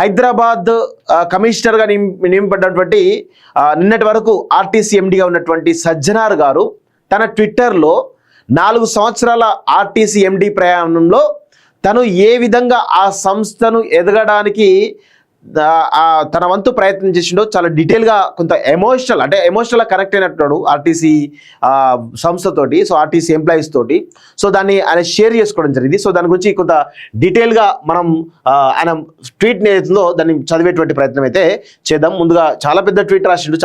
హైదరాబాద్ కమిషనర్గా నియమింపబడినటువంటి నిన్నటి వరకు ఆర్టీసీ ఎండీగా ఉన్నటువంటి సజ్జనార్ గారు తన ట్విట్టర్లో 4 సంవత్సరాల ఆర్టీసీ ఎండీ ప్రయాణంలో తను ఏ విధంగా ఆ సంస్థను ఎదగడానికి తన వంతు ప్రయత్నం చేసిండో చాలా డీటెయిల్గా కొంత ఎమోషనల్గా కనెక్ట్ అయినట్టున్నాడు ఆర్టీసీ సంస్థతోటి, సో ఆర్టీసీ ఎంప్లాయీస్ తోటి. సో దాన్ని ఆయన షేర్ చేసుకోవడం జరిగింది. సో దాని గురించి కొంత డీటెయిల్గా మనం ఆయన ట్వీట్ నేతలో దాన్ని చదివేటువంటి ప్రయత్నం అయితే చేద్దాం. ముందుగా చాలా పెద్ద ట్వీట్ రాసిండు,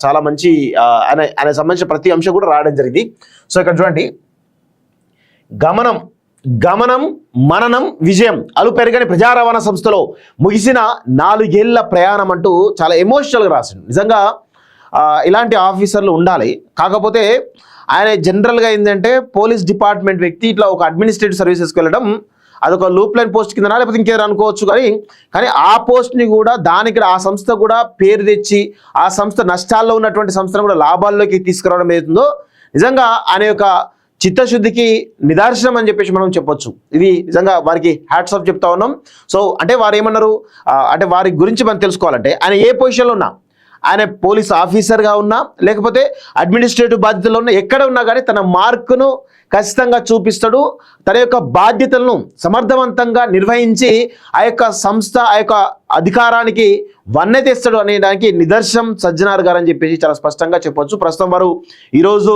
చాలా మంచి ఆయన సంబంధించిన ప్రతి అంశం కూడా రాయడం జరిగింది. సో ఇక్కడ చూడండి, గమనం మననం విజయం అలుపెరగని ప్రజా రవాణా సంస్థలో ముగిసిన 4 ఏళ్ల ప్రయాణం అంటూ చాలా ఎమోషనల్గా రాసిండు. నిజంగా ఇలాంటి ఆఫీసర్లు ఉండాలి. కాకపోతే ఆయన జనరల్గా ఏంటంటే పోలీస్ డిపార్ట్మెంట్ వ్యక్తి ఇట్లా ఒక అడ్మినిస్ట్రేటివ్ సర్వీసెస్కి వెళ్ళడం అదొక లూప్ లైన్ పోస్ట్ కింద లేకపోతే ఇంకేదో అనుకోవచ్చు. కానీ ఆ పోస్ట్ని కూడా దానికి ఆ సంస్థ కూడా పేరు తెచ్చి ఆ సంస్థ నష్టాల్లో ఉన్నటువంటి సంస్థను కూడా లాభాల్లోకి తీసుకురావడం ఏదైతుందో నిజంగా ఆయన యొక్క చిత్తశుద్ధికి నిదర్శనం అని చెప్పేసి మనం చెప్పొచ్చు. ఇది నిజంగా వారికి హ్యాట్స్ ఆఫ్ చెప్తా ఉన్నాం. సో అంటే వారు ఏమన్నారు అంటే వారి గురించి మనం తెలుసుకోవాలంటే ఆయన ఏ పొజిషన్లో ఉన్నా, ఆయన పోలీస్ ఆఫీసర్గా ఉన్నా లేకపోతే అడ్మినిస్ట్రేటివ్ బాధ్యతల్లో ఉన్నా, ఎక్కడ ఉన్నా కానీ తన మార్కును ఖచ్చితంగా చూపిస్తాడు. తన యొక్క బాధ్యతలను సమర్థవంతంగా నిర్వహించి ఆ యొక్క సంస్థ ఆ యొక్క అధికారానికి వన్నె తెస్తాడు అనే దానికి నిదర్శనం సజ్జనార్ గారు అని చెప్పేసి చాలా స్పష్టంగా చెప్పొచ్చు. ప్రస్తుతం వారు ఈరోజు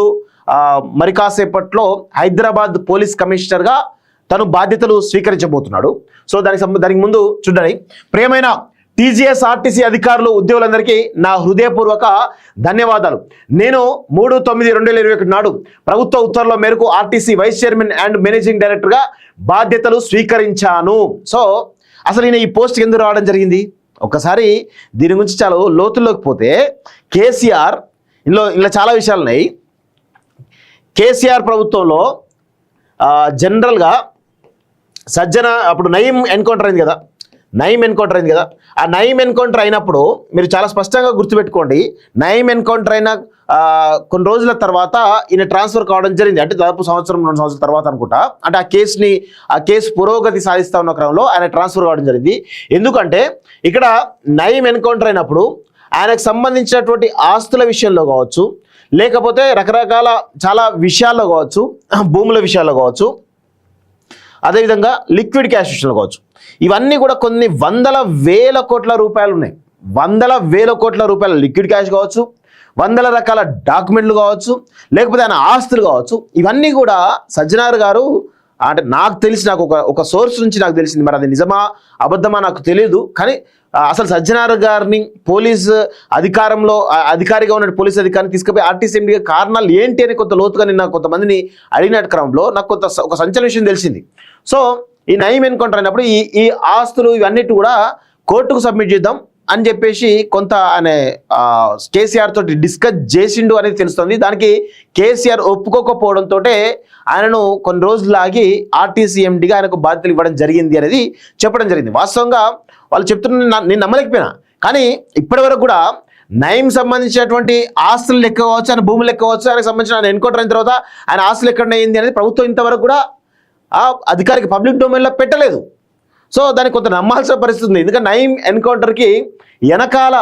మరి కాసేపట్లో హైదరాబాద్ పోలీస్ కమిషనర్గా తను బాధ్యతలు స్వీకరించబోతున్నాడు. సో దానికి ముందు చూడండి, ప్రియమైన టీజీఎస్ ఆర్టీసీ అధికారులు ఉద్యోగులందరికీ నా హృదయపూర్వక ధన్యవాదాలు. నేను 3/9/2021 నాడు ప్రభుత్వ ఉత్తర్వుల మేరకు RTC vice chairman and managing డైరెక్టర్గా బాధ్యతలు స్వీకరించాను. సో అసలు ఈయన ఈ పోస్ట్కి ఎందుకు రావడం జరిగింది? ఒకసారి దీని గురించి చాలా లోతుల్లోకి పోతే కేసీఆర్ ఇలా చాలా విషయాలు ఉన్నాయి. కేసీఆర్ ప్రభుత్వంలో జనరల్గా అప్పుడు నయీం ఎన్కౌంటర్ అయింది కదా. ఆ నయీం ఎన్కౌంటర్ అయినప్పుడు మీరు చాలా స్పష్టంగా గుర్తుపెట్టుకోండి, నయీం ఎన్కౌంటర్ అయిన కొన్ని రోజుల తర్వాత ఈయన ట్రాన్స్ఫర్ కావడం జరిగింది. అంటే దాదాపు 1-2 సంవత్సరాల తర్వాత అనుకుంటా. అంటే ఆ కేసు పురోగతి సాధిస్తూ ఉన్న క్రమంలో ఆయన ట్రాన్స్ఫర్ కావడం జరిగింది. ఎందుకంటే ఇక్కడ నయీం ఎన్కౌంటర్ అయినప్పుడు ఆయనకు సంబంధించినటువంటి ఆస్తుల విషయంలో కావచ్చు, లేకపోతే రకరకాల చాలా విషయాల్లో కావచ్చు, భూముల విషయాల్లో కావచ్చు, అదేవిధంగా లిక్విడ్ క్యాష్ విషయంలో కావచ్చు, ఇవన్నీ కూడా కొన్ని 100,000 కోట్ల రూపాయలు ఉన్నాయి. 100,000 కోట్ల రూపాయల లిక్విడ్ క్యాష్ కావచ్చు, 100 రకాల డాక్యుమెంట్లు కావచ్చు, లేకపోతే ఆయన ఆస్తులు కావచ్చు, ఇవన్నీ కూడా సజ్జనార్ గారు అంటే నాకు తెలిసి నాకు ఒక సోర్స్ నుంచి నాకు తెలిసింది. మరి అది నిజమా అబద్ధమా నాకు తెలియదు. కానీ అసలు సజ్జనార్ గారిని పోలీస్ అధికారిగా ఉన్న పోలీస్ అధికారిని తీసుకుపోయి ఆర్టీసీ ఎండీగా కారణాలు ఏంటి అని కొంత లోతుగా నిన్న కొంతమందిని అడిగిన క్రమంలో నాకు ఒక సంచలన విషయం తెలిసింది. సో ఈ నయీం ఎన్కౌంటర్ అయినప్పుడు ఈ ఆస్తులు ఇవన్నిటి కూడా కోర్టుకు సబ్మిట్ చేద్దాం అని చెప్పేసి కొంత ఆయన కేసీఆర్ తోటి డిస్కస్ చేసిండు అనేది తెలుస్తుంది. దానికి కేసీఆర్ ఒప్పుకోకపోవడంతో ఆయనను కొన్ని రోజులు ఆగి ఆర్టీసీ ఎండీగా ఆయనకు బాధ్యతలు ఇవ్వడం జరిగింది అనేది చెప్పడం జరిగింది. వాస్తవంగా వాళ్ళు చెప్తున్న నేను నమ్మలేకపోయినా. కానీ ఇప్పటి వరకు కూడా నయీం సంబంధించినటువంటి ఆస్తులు లెక్క కావచ్చు, ఆయన భూములు లెక్క కావచ్చు, ఆయనకు సంబంధించిన ఆయన ఎన్కౌంటర్ అయిన తర్వాత ఆయన ఆస్తులు ఎక్కడ అయింది అనేది ప్రభుత్వం ఇంతవరకు కూడా ఆ అధికారికి పబ్లిక్ డొమైన్లో పెట్టలేదు. సో దానికి కొంత నమ్మాల్సిన పరిస్థితి ఉంది. ఎందుకంటే నయీం ఎన్కౌంటర్కి వెనకాల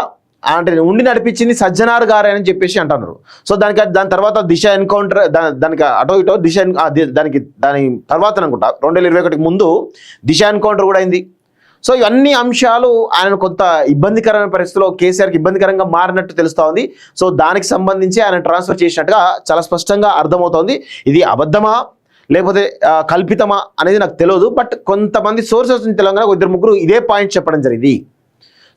అంటే ఉండి నడిపించింది సజ్జనార్ గారు అని చెప్పేసి అంటున్నారు. సో దాని తర్వాత దిశ ఎన్కౌంటర్ దానికి అటో ఇటో దాని తర్వాత అనుకుంటా 2021 ముందు దిశ ఎన్కౌంటర్ కూడా అయింది. సో ఇవన్నీ అంశాలు ఆయన కొంత ఇబ్బందికరమైన పరిస్థితిలో కేసీఆర్కి ఇబ్బందికరంగా మారినట్టు తెలుస్తూ ఉంది. సో దానికి సంబంధించి ఆయన ట్రాన్స్ఫర్ చేసినట్టుగా చాలా స్పష్టంగా అర్థమవుతోంది. ఇది అబద్ధమా లేకపోతే కల్పితమా అనేది నాకు తెలియదు. బట్ కొంతమంది సోర్సెస్ నుంచి తెలంగాణ 2-3 ఇదే పాయింట్ చెప్పడం జరిగింది.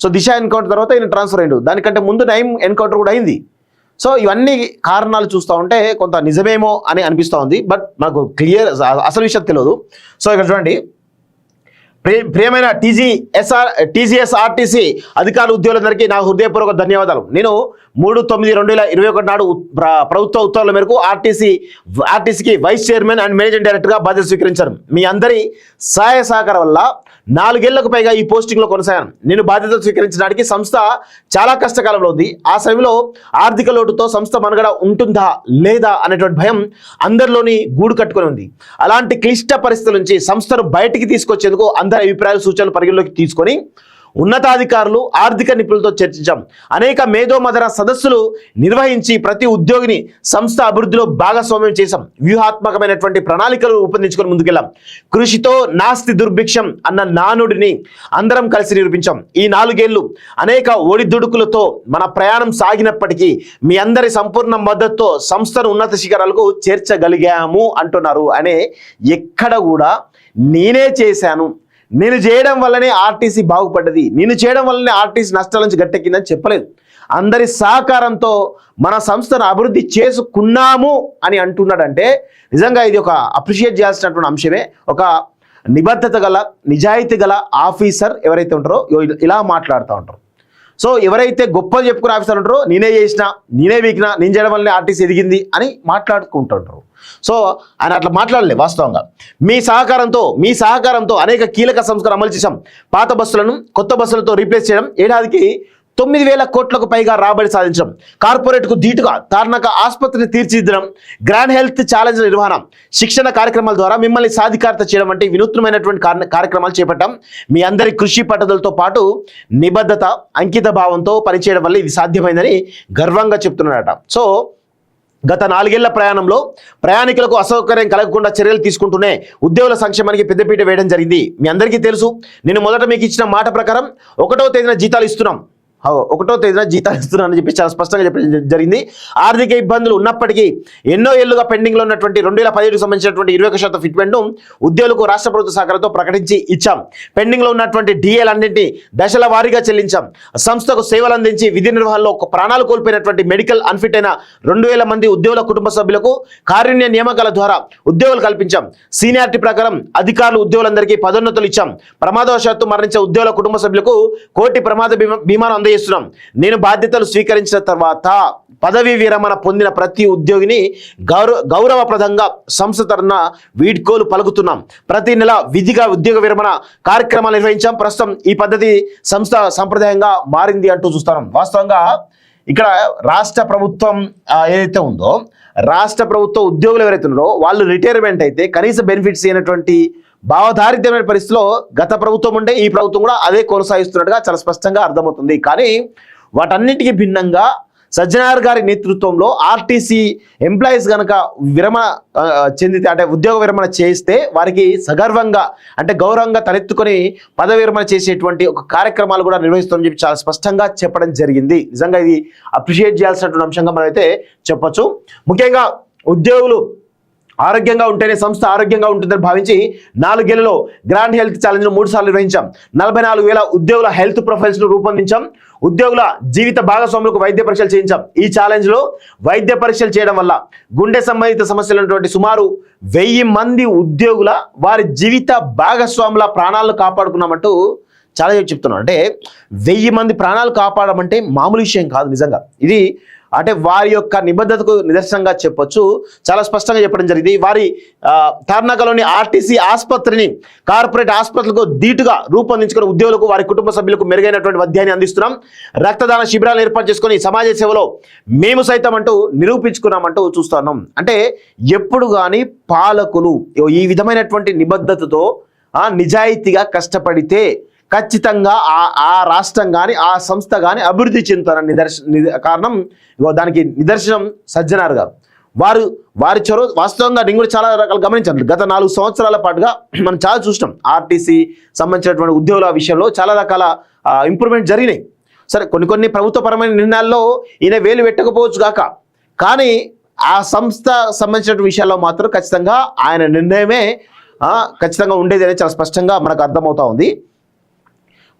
సో దిశ ఎన్కౌంటర్ తర్వాత ఈయన ట్రాన్స్ఫర్ అయ్యిండు. దానికంటే ముందు నయీం ఎన్కౌంటర్ కూడా అయింది. సో ఇవన్నీ కారణాలు చూస్తూ ఉంటే కొంత నిజమేమో అని అనిపిస్తూ ఉంది. బట్ నాకు క్లియర్ అసలు విషయం తెలియదు. సో ఇక్కడ చూడండి, ప్రియమైన టీజీఎస్ ఆర్టీసీ అధికారులు ఉద్యోగులందరికీ నా హృదయపూర్వక ధన్యవాదాలు. నేను 3/9/2021 నాడు ప్రభుత్వ ఉత్తర్వుల మేరకు ఆర్టీసీకి వైస్ చైర్మన్ అండ్ మేనేజింగ్ డైరెక్టర్గా బాధ్యత స్వీకరించాను. మీ అందరి సహాయ సహకారం వల్ల 4 ఏళ్లకు పైగా ఈ పోస్టింగ్లో కొనసాగాను. నేను బాధ్యతలు స్వీకరించడానికి సంస్థ చాలా కష్టకాలంలో ఉంది. ఆ సమయంలో ఆర్థిక లోటుతో సంస్థ మనుగడ ఉంటుందా లేదా అనేటువంటి భయం అందరిలోని గూడు కట్టుకొని ఉంది. అలాంటి క్లిష్ట పరిస్థితుల నుంచి సంస్థను బయటికి తీసుకొచ్చేందుకు అందరి అభిప్రాయాలు సూచనలు పరిగణలోకి తీసుకొని ఉన్నతాధికారులు, ఆర్థిక నిపుణులతో చర్చించాం. అనేక మేధోమథన సదస్సులు నిర్వహించి ప్రతి ఉద్యోగిని సంస్థ అభివృద్ధిలో భాగస్వామ్యం చేశాం. వ్యూహాత్మకమైనటువంటి ప్రణాళికలు రూపొందించుకొని ముందుకెళ్ళాం. కృషితో నాస్తి దుర్భిక్షం అన్న నానుడిని అందరం కలిసి నిరూపించాం. ఈ 4 ఏళ్లు అనేక ఒడిదుడుకులతో మన ప్రయాణం సాగినప్పటికీ మీ అందరి సంపూర్ణ మద్దతుతో సంస్థను ఉన్నత శిఖరాలకు చేర్చగలిగాము అంటున్నారు. అనే ఎక్కడ కూడా నేనే చేశాను, నేను చేయడం వల్లనే ఆర్టీసీ బాగుపడ్డది, నేను చేయడం వల్లనే ఆర్టీసీ నష్టాల నుంచి గట్టెక్కిందని చెప్పలేదు. అందరి సహకారంతో మన సంస్థను అభివృద్ధి చేసుకున్నాము అని అంటున్నాడంటే నిజంగా ఇది ఒక అప్రిషియేట్ చేయాల్సినటువంటి అంశమే. ఒక నిబద్ధత గల, నిజాయితీ గల ఆఫీసర్ ఎవరైతే ఉంటారో ఇలా మాట్లాడుతూ ఉంటారు. సో ఎవరైతే గొప్పలు చెప్పుకునే ఆఫీసర్ ఉంటారో నేనే చేసిన, నేనే వీకినా, నేను చేయడం వల్లనే ఆర్టీసీ ఎదిగింది అని మాట్లాడుకుంటుంటారు. సో ఆయన అట్లా మాట్లాడలే. వాస్తవంగా మీ సహకారంతో అనేక కీలక సంస్కరణ అమలు చేశాం. పాత బస్సులను కొత్త బస్సులతో రీప్లేస్ చేయడం, ఏడాదికి 9,000 కోట్లకు పైగా రాబడి సాధించడం, కార్పొరేట్కు ధీటుగా తార్నాక ఆసుపత్రిని తీర్చిదిద్దడం, గ్రాండ్ హెల్త్ ఛాలెంజ్ నిర్వహణ, శిక్షణ కార్యక్రమాల ద్వారా మిమ్మల్ని సాధికారత చేయడం వంటి వినూత్నమైనటువంటి కార్యక్రమాలు చేపట్టాం. మీ అందరి కృషి పట్టుదలతో పాటు నిబద్ధత, అంకిత భావంతో పనిచేయడం వల్ల ఇది సాధ్యమైందని గర్వంగా చెప్తున్నాడట. సో గత 4 ఏళ్ల ప్రయాణంలో ప్రయాణికులకు అసౌకర్యం కలగకుండా చర్యలు తీసుకుంటూనే ఉద్యోగుల సంక్షేమానికి పెద్దపీట వేయడం జరిగింది. మీ అందరికీ తెలుసు, నేను మొదట మీకు ఇచ్చిన మాట ప్రకారం 1వ తేదీన జీతాలు ఇస్తున్నాం. 1వ తేదీన జీతాలు ఇస్తున్నానని చెప్పి చాలా స్పష్టంగా చెప్పడం జరిగింది. ఆర్థిక ఇబ్బందులు ఉన్నప్పటికీ ఎన్నో ఏళ్లుగా పెండింగ్లో ఉన్నటువంటి 2017కు సంబంధించినటువంటి 21% ఫిట్మెంట్ను ఉద్యోగులకు రాష్ట్ర ప్రభుత్వ సహకారంతో ప్రకటించి ఇచ్చాం. పెండింగ్లో ఉన్నటువంటి డిఏలన్నింటినీ దశల వారీగా చెల్లించాం. సంస్థకు సేవలు అందించి విధి నిర్వహణలో ప్రాణాలు కోల్పోయినటువంటి మెడికల్ అన్ఫిట్ అయిన 2,000 మంది ఉద్యోగుల కుటుంబ సభ్యులకు కారుణ్య నియామకాల ద్వారా ఉద్యోగులు కల్పించాం. సీనియారిటీ ప్రకారం అధికారులు ఉద్యోగులందరికీ పదోన్నతులు ఇచ్చాం. ప్రమాదవశాత్తు మరణించే ఉద్యోగుల కుటుంబ సభ్యులకు 1 కోటి ప్రమాద బీమాను అందజేస్తున్నాం. నేను బాధ్యతలు స్వీకరించిన తర్వాత పదవీ విరమణ పొందిన ప్రతి ఉద్యోగిని గౌరవప్రదంగా సంస్థ తరఫున వీడ్కోలు పలుకుతున్నాం. ప్రతి నెల విధిగా ఉద్యోగ విరమణ కార్యక్రమాలు నిర్వహించాం. ప్రస్తుతం ఈ పద్ధతి సంస్థ సంప్రదాయంగా మారింది అంటూ చూస్తున్నాం. వాస్తవంగా ఇక్కడ రాష్ట్ర ప్రభుత్వం ఏదైతే ఉందో, రాష్ట్ర ప్రభుత్వ ఉద్యోగులు ఎవరైతే ఉన్నారో వాళ్ళు రిటైర్మెంట్ అయితే కనీస బెనిఫిట్స్ అయినటువంటి భావదారిద్ర్యమైన పరిస్థితిలో గత ప్రభుత్వం ఉంటే ఈ ప్రభుత్వం కూడా అదే కొనసాగిస్తున్నట్టుగా చాలా స్పష్టంగా అర్థమవుతుంది. కానీ వాటన్నిటికీ భిన్నంగా సజ్జనార్ గారి నేతృత్వంలో ఆర్టీసీ ఎంప్లాయీస్ కనుక విరమణ చెందితే, అంటే ఉద్యోగ విరమణ చేస్తే వారికి సగర్వంగా, అంటే గౌరవంగా తలెత్తుకొని పదవి విరమణ చేసేటువంటి ఒక కార్యక్రమాలు కూడా నిర్వహిస్తామని చెప్పి చాలా స్పష్టంగా చెప్పడం జరిగింది. నిజంగా ఇది అప్రిషియేట్ చేయాల్సినటువంటి అంశంగా మనం అయితే చెప్పొచ్చు. ముఖ్యంగా ఉద్యోగులు ఆరోగ్యంగా ఉంటేనే సంస్థ ఆరోగ్యంగా ఉంటుందని భావించి 4 ఏళ్లలో గ్రాండ్ హెల్త్ ఛాలెంజ్ను 3 సార్లు నిర్వహించాం. 44,000 ఉద్యోగుల హెల్త్ ప్రొఫైల్స్ను రూపొందించాం. ఉద్యోగుల జీవిత భాగస్వాములకు వైద్య పరీక్షలు చేయించాం. ఈ ఛాలెంజ్లో వైద్య పరీక్షలు చేయడం వల్ల గుండె సంబంధిత సమస్యలు ఉన్నటువంటి సుమారు 1000 మంది ఉద్యోగుల వారి జీవిత భాగస్వాముల ప్రాణాలను కాపాడుకున్నామంటూ చాలా చెప్తున్నాం. అంటే 1000 మంది ప్రాణాలు కాపాడమంటే మామూలు విషయం కాదు. నిజంగా ఇది అంటే వారి యొక్క నిబద్ధతకు నిదర్శనంగా చెప్పొచ్చు. చాలా స్పష్టంగా చెప్పడం జరిగింది. వారి తార్నాకలోని ఆర్టీసీ ఆసుపత్రిని కార్పొరేట్ ఆసుపత్రులకు ధీటుగా రూపొందించుకుని ఉద్యోగులకు వారి కుటుంబ సభ్యులకు మెరుగైనటువంటి వైద్యాన్ని అందిస్తున్నాం. రక్తదాన శిబిరాలు ఏర్పాటు చేసుకొని సమాజ సేవలో మేము సైతం అంటూ నిరూపించుకున్నామంటూ చూస్తున్నాం. అంటే ఎప్పుడు కానీ పాలకులు ఈ విధమైనటువంటి నిబద్ధతతో నిజాయితీగా కష్టపడితే ఖచ్చితంగా ఆ రాష్ట్రం కానీ ఆ సంస్థ కానీ అభివృద్ధి చెందుతారని కారణం దానికి నిదర్శనం సజ్జనార్ గారు. వారి చొరవ వాస్తవంగా నేను కూడా చాలా రకాలు గమనించాను. గత 4 సంవత్సరాల పాటుగా మనం చాలా చూసినాం. ఆర్టీసీ సంబంధించినటువంటి ఉద్యోగుల విషయంలో చాలా రకాల ఇంప్రూవ్మెంట్ జరిగినాయి. సరే, కొన్ని ప్రభుత్వపరమైన నిర్ణయాల్లో ఈయన వేలు పెట్టకపోవచ్చు కాక, కానీ ఆ సంస్థ సంబంధించిన విషయాల్లో మాత్రం ఖచ్చితంగా ఆయన నిర్ణయమే ఖచ్చితంగా ఉండేది అనేది చాలా స్పష్టంగా మనకు అర్థమవుతా ఉంది.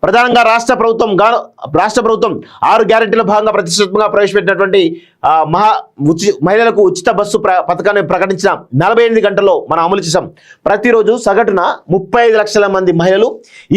ప్రధానంగా రాష్ట్ర ప్రభుత్వం 6 గ్యారెంటీల భాగంగా ప్రతిష్టాత్మకంగా ప్రవేశపెట్టినటువంటి మహిళలకు ఉచిత బస్సు పథకాన్ని ప్రకటించిన 48 గంటల్లో మనం అమలు చేశాం. ప్రతిరోజు సగటున 35 లక్షల మంది మహిళలు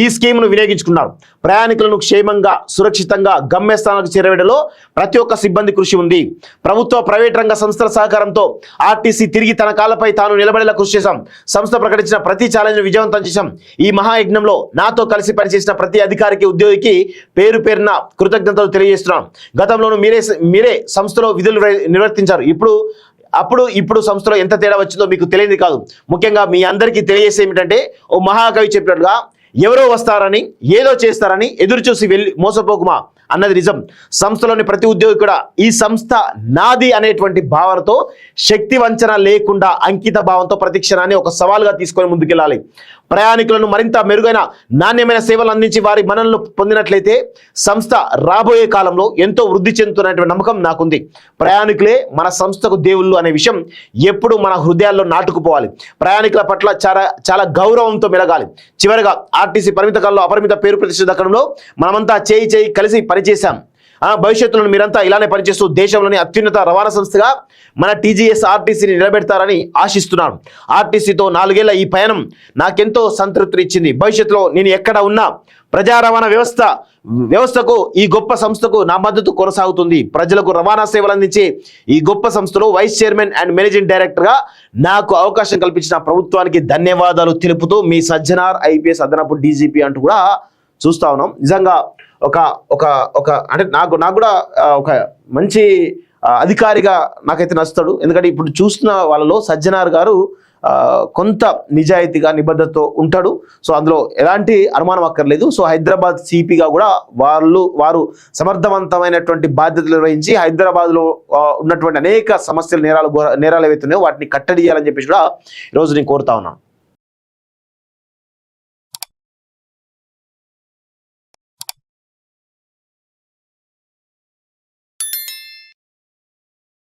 ఈ స్కీమ్ను వినియోగించుకున్నారు. ప్రయాణికులను క్షేమంగా సురక్షితంగా గమ్యస్థానాలకు చేరవేయడంలో ప్రతి ఒక్క సిబ్బంది కృషి ఉంది. ప్రభుత్వ ప్రైవేట్ రంగ సంస్థల సహకారంతో ఆర్టీసీ తిరిగి తన కాళ్ళపై తాను నిలబడేలా కృషి చేశాం. సంస్థ ప్రకటించిన ప్రతి ఛాలెంజ్ విజయవంతం చేశాం. ఈ మహాయజ్ఞంలో నాతో కలిసి పనిచేసిన ప్రతి అధికారికి, ఉద్యోగికి పేరు పేరున కృతజ్ఞతలు తెలియజేస్తున్నాం. గతంలోనూ మీరే సంస్థలో విధులు నిర్వర్తించారు. ఇప్పుడు సంస్థలో ఎంత తేడా వచ్చిందో మీకు తెలియదు కాదు. ముఖ్యంగా మీ అందరికీ తెలియజేసే ఏమిటంటే, ఓ మహాకవి చెప్పినట్టుగా ఎవరో వస్తారని ఏదో చేస్తారని ఎదురు చూసి వెళ్ళి మోసపోకుమా అన్నది నిజం. సంస్థలోని ప్రతి ఉద్యోగి కూడా ఈ సంస్థ నాది అనేటువంటి భావనతో, శక్తి వంచన లేకుండా అంకిత భావంతో ప్రతి క్షణాన్ని ఒక సవాలుగా తీసుకొని ముందుకెళ్ళాలి. ప్రయాణికులను మరింత మెరుగైన నాణ్యమైన సేవలు అందించి వారి మన్ననలు పొందినట్లయితే సంస్థ రాబోయే కాలంలో ఎంతో వృద్ధి చెందుతున్నటువంటి నమ్మకం నాకుంది. ప్రయాణికులే మన సంస్థకు దేవుళ్ళు అనే విషయం ఎప్పుడు మన హృదయాల్లో నాటుకుపోవాలి. ప్రయాణికుల పట్ల చాలా గౌరవంతో మెలగాలి. చివరిగా ఆర్టీసీ పరిమిత కాలంలో అపరిమిత పేరు ప్రతిష్ట దక్కడంలో మనమంతా చేయి కలిసి పనిచేశాం. భవిష్యత్తులో మీరంతా ఇలానే పనిచేస్తూ దేశంలోని అత్యున్నత రవాణా సంస్థగా మన టీజీఎస్ ఆర్టీసీని నిలబెడతారని ఆశిస్తున్నాను. ఆర్టీసీతో 4 ఏళ్ల ఈ పయనం నాకెంతో సంతృప్తినిచ్చింది. భవిష్యత్తులో నేను ఎక్కడ ఉన్నా ప్రజా రవాణా వ్యవస్థకు ఈ గొప్ప సంస్థకు నా మద్దతు కొనసాగుతుంది. ప్రజలకు రవాణా సేవలు అందించే ఈ గొప్ప సంస్థలో వైస్ చైర్మన్ అండ్ మేనేజింగ్ డైరెక్టర్గా నాకు అవకాశం కల్పించిన ప్రభుత్వానికి ధన్యవాదాలు తెలుపుతూ మీ సజ్జనార్ ఐపీఎస్ అదనపు డీజీపీ అంటూ కూడా చూస్తా ఉన్నాం. నిజంగా ఒక ఒక ఒక అంటే నాకు కూడా ఒక మంచి అధికారిగా నాకైతే నచ్చుతాడు. ఎందుకంటే ఇప్పుడు చూస్తున్న వాళ్ళలో సజ్జనార్ గారు కొంత నిజాయితీగా నిబద్ధతతో ఉంటాడు. సో అందులో ఎలాంటి అనుమానం అక్కర్లేదు. సో హైదరాబాద్ సిపిగా కూడా వారు సమర్థవంతమైనటువంటి బాధ్యతలు నిర్వహించి హైదరాబాద్లో ఉన్నటువంటి అనేక సమస్యలు నేరాలు ఏవైతున్నాయో వాటిని కట్టడి చేయాలని చెప్పేసి కూడా ఈరోజు నేను కోరుతా ఉన్నాను.